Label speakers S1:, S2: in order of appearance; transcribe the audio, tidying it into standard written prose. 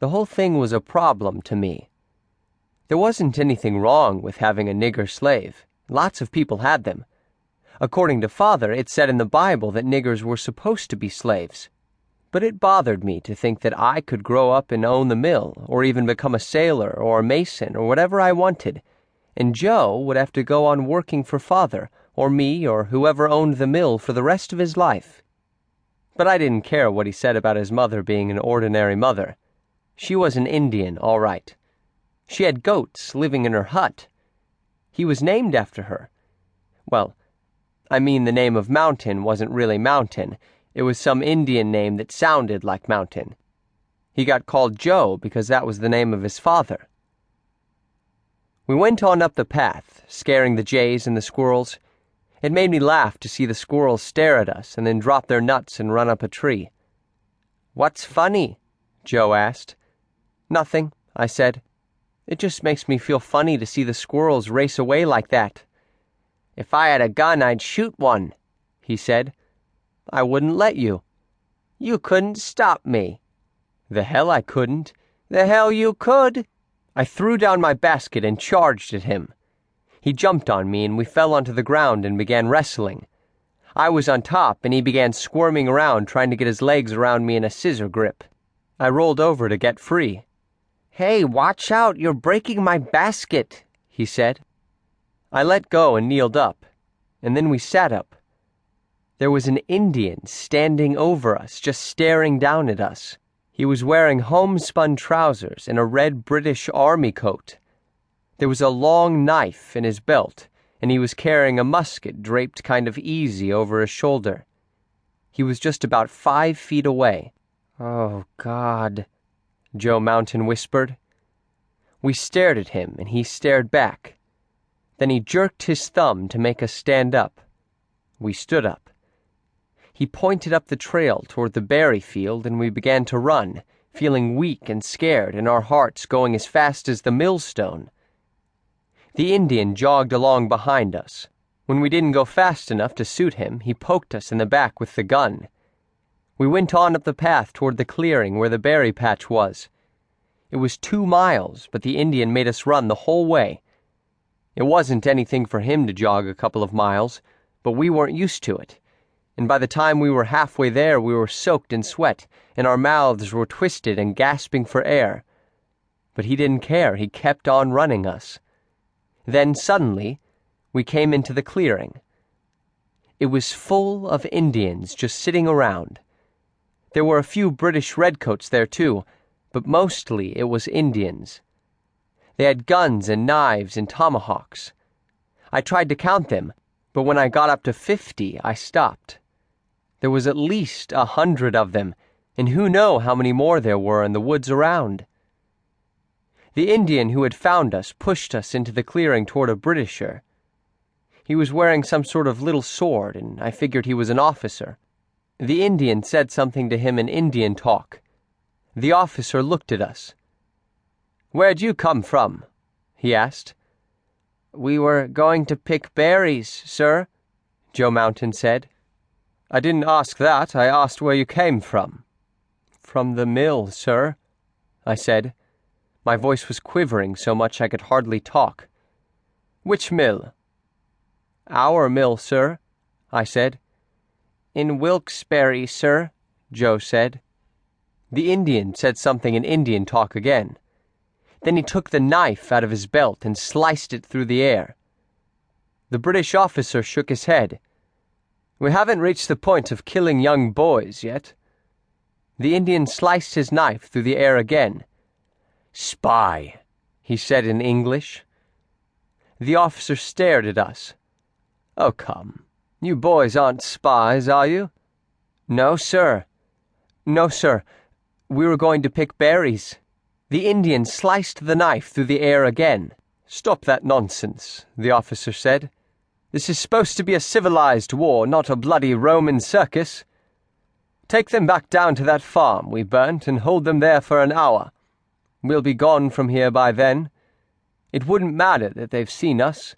S1: The whole thing was a problem to me. There wasn't anything wrong with having a nigger slave. Lots of people had them. According to Father, it said in the Bible that niggers were supposed to be slaves. But it bothered me to think that I could grow up and own the mill, or even become a sailor or a mason or whatever I wanted, and Joe would have to go on working for Father, or me, or whoever owned the mill for the rest of his life. But I didn't care what he said about his mother being an ordinary mother. She was an Indian, all right. She had goats living in her hut. He was named after her. Well, I mean the name of Mountain wasn't really Mountain. It was some Indian name that sounded like Mountain. He got called Joe because that was the name of his father. We went on up the path, scaring the jays and the squirrels. It made me laugh to see the squirrels stare at us and then drop their nuts and run up a tree. "What's funny?" Joe asked. "Nothing," I said. "It just makes me feel funny to see the squirrels race away like that." "If I had a gun, I'd shoot one," he said. "I wouldn't let you." "You couldn't stop me." "The hell I couldn't." "The hell you could." I threw down my basket and charged at him. He jumped on me and we fell onto the ground and began wrestling. I was on top and he began squirming around trying to get his legs around me in a scissor grip. I rolled over to get free. "Hey, watch out, you're breaking my basket," he said. I let go and kneeled up, and then we sat up. There was an Indian standing over us, just staring down at us. He was wearing homespun trousers and a red British Army coat. There was a long knife in his belt, and he was carrying a musket draped kind of easy over his shoulder. He was just about 5 feet away. "Oh, God," Joe Mountain whispered. We stared at him, and he stared back. Then he jerked his thumb to make us stand up. We stood up. He pointed up the trail toward the berry field, and we began to run, feeling weak and scared, and our hearts going as fast as the millstone. The Indian jogged along behind us. When we didn't go fast enough to suit him, he poked us in the back with the gun. We went on up the path toward the clearing where the berry patch was. It was 2 miles, but the Indian made us run the whole way. It wasn't anything for him to jog a couple of miles, but we weren't used to it. And by the time we were halfway there, we were soaked in sweat, and our mouths were twisted and gasping for air. But he didn't care. He kept on running us. Then, suddenly, we came into the clearing. It was full of Indians just sitting around. There were a few British redcoats there, too, but mostly it was Indians. They had guns and knives and tomahawks. I tried to count them, but when I got up to 50, I stopped. There was at least 100 of them, and who knows how many more there were in the woods around. The Indian who had found us pushed us into the clearing toward a Britisher. He was wearing some sort of little sword, and I figured he was an officer. The Indian said something to him in Indian talk. The officer looked at us. "Where'd you come from?" he asked. "We were going to pick berries, sir," Joe Mountain said. "I didn't ask that. I asked where you came from." "From the mill, sir," I said. My voice was quivering so much I could hardly talk. "Which mill?" "Our mill, sir," I said. "In Wilkes-Barre, sir," Joe said. The Indian said something in Indian talk again. Then he took the knife out of his belt and sliced it through the air. The British officer shook his head. "We haven't reached the point of killing young boys yet." The Indian sliced his knife through the air again. "Spy," he said in English. The officer stared at us. "Oh, come. You boys aren't spies, are you?" "No, sir." "No, sir. We were going to pick berries." The Indian sliced the knife through the air again. "Stop that nonsense," the officer said. "This is supposed to be a civilized war, not a bloody Roman circus. Take them back down to that farm we burnt and hold them there for an hour. We'll be gone from here by then. It wouldn't matter that they've seen us.